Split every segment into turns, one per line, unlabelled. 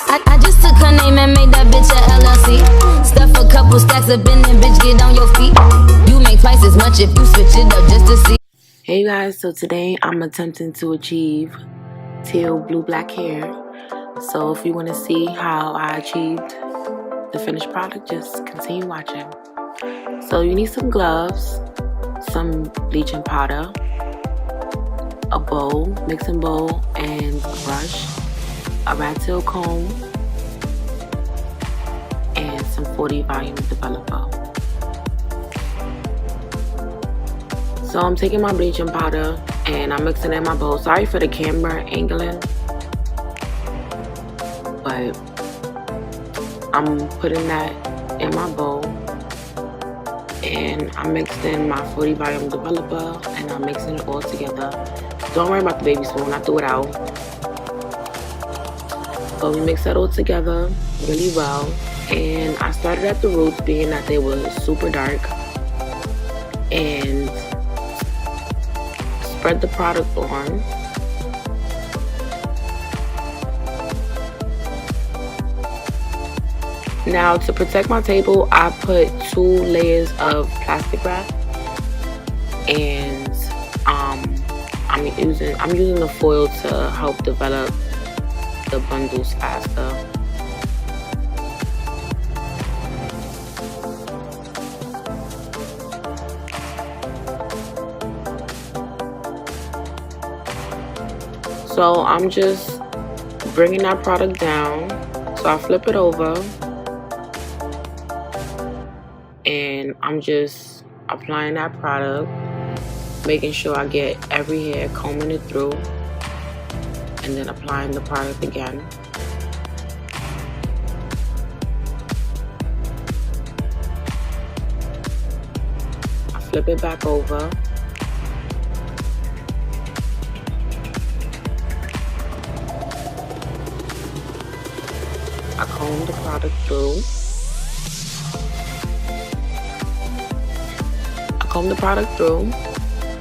I just took her name and made that bitch a LLC. Stuff a couple stacks up in there, bitch, get on your feet. You make twice as much if you switch it up just to see.
Hey guys, so today I'm attempting to achieve teal blue black hair. So if you want to see how I achieved the finished product, just continue watching. So you need some gloves, some bleaching powder, a bowl, mixing bowl, and a brush, a rat tail comb, and some 40 volume developer. So I'm taking my bleaching powder and I'm mixing it in my bowl. Sorry for the camera angling, but I'm putting that in my bowl and I'm mixing my 40 volume developer and I'm mixing it all together. Don't worry about the baby spoon, I threw it out. But we mix that all together really well. And I started at the roots, being that they were super dark, and spread the product on. Now to protect my table, I put 2 layers of plastic wrap, and I'm using the foil to help develop the bundles faster. So I'm just bringing that product down. So I flip it over and I'm just applying that product, making sure I get every hair, combing it through, and then applying the product again. I flip it back over. I comb the product through.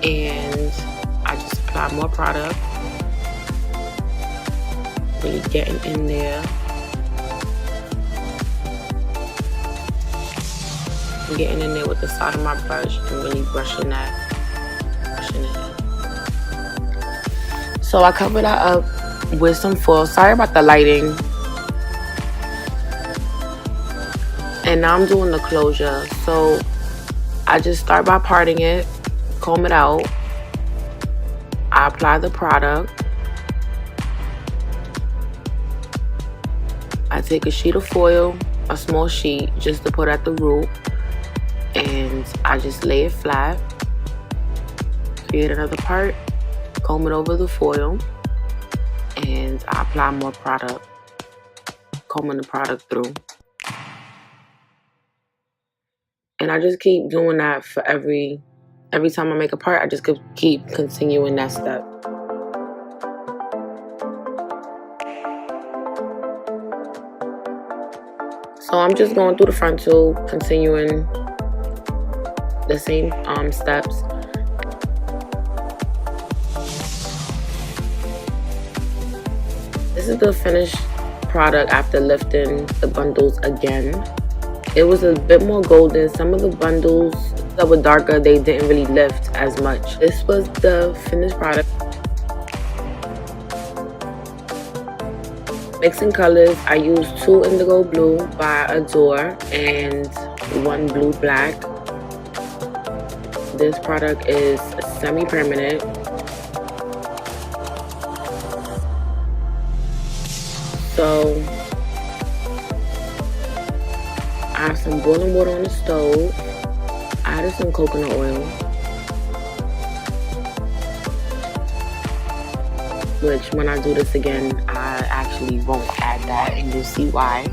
And I just apply more product. Really getting in there. I'm getting in there with the side of my brush and really brushing it. So I cover that up with some foil. Sorry about the lighting. And now I'm doing the closure. So I just start by parting it, comb it out. I apply the product. I take a sheet of foil, a small sheet, just to put at the root, and I just lay it flat. Create another part, comb it over the foil, and I apply more product, combing the product through. And I just keep doing that for every time I make a part. I just keep continuing that step. So I'm just going through the frontal, continuing the same steps. This is the finished product after lifting the bundles again. It was a bit more golden. Some of the bundles that were darker, they didn't really lift as much. This was the finished product. Mixing colors, I used 2 indigo blue by Adore and 1 blue black. This product is semi-permanent. So I have some boiling water on the stove. I added some coconut oil, which when I do this again, I actually won't add that, and you'll see why.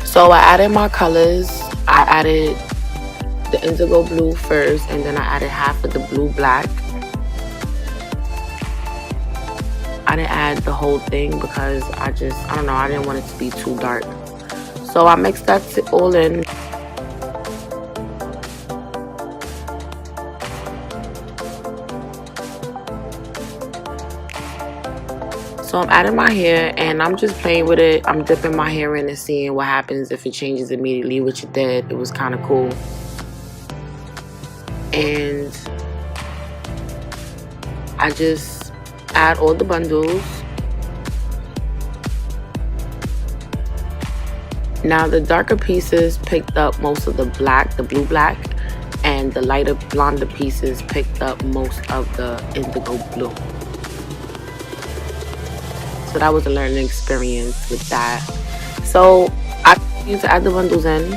So I added my colors. I added the indigo blue first, and then I added half of the blue black. I didn't add the whole thing because I don't know, I didn't want it to be too dark. So I mixed that all in. So I'm adding my hair and I'm just playing with it. I'm dipping my hair in and seeing what happens if it changes immediately, which it did. It was kind of cool. And I just add all the bundles. Now the darker pieces picked up most of the black, the blue black, and the lighter blonder pieces picked up most of the indigo blue. So that was a learning experience with that. So I continue to add the bundles in.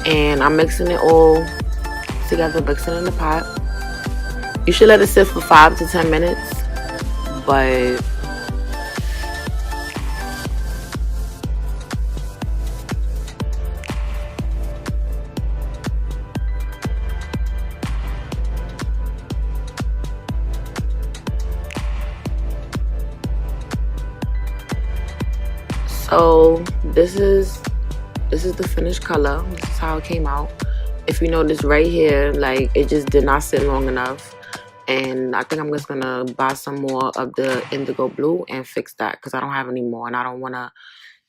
And I'm mixing it all together, mixing it in the pot. You should let it sit for 5 to 10 minutes, but so this is the finished color. This is how it came out. If you notice right here, like it just did not sit long enough, and I think I'm just gonna buy some more of the indigo blue and fix that because I don't have any more, and I don't want to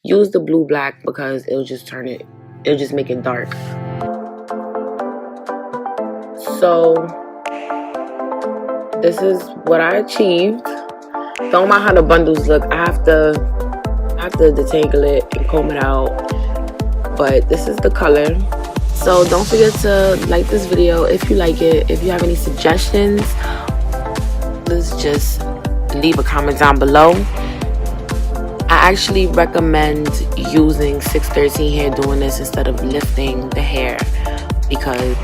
use the blue black because it'll just make it dark. So this is what I achieved. Don't mind how the bundles look. I have to detangle it and comb it out, but this is the color. So don't forget to like this video if you like it. If you have any suggestions, please just leave a comment down below. I actually recommend using 613 hair doing this instead of lifting the hair because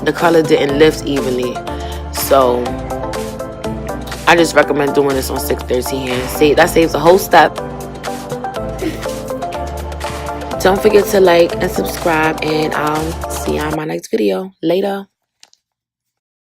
the color didn't lift evenly. So I just recommend doing this on 613 hair. See, that saves a whole step. Don't forget to like and subscribe, and I'll see you on my next video. Later.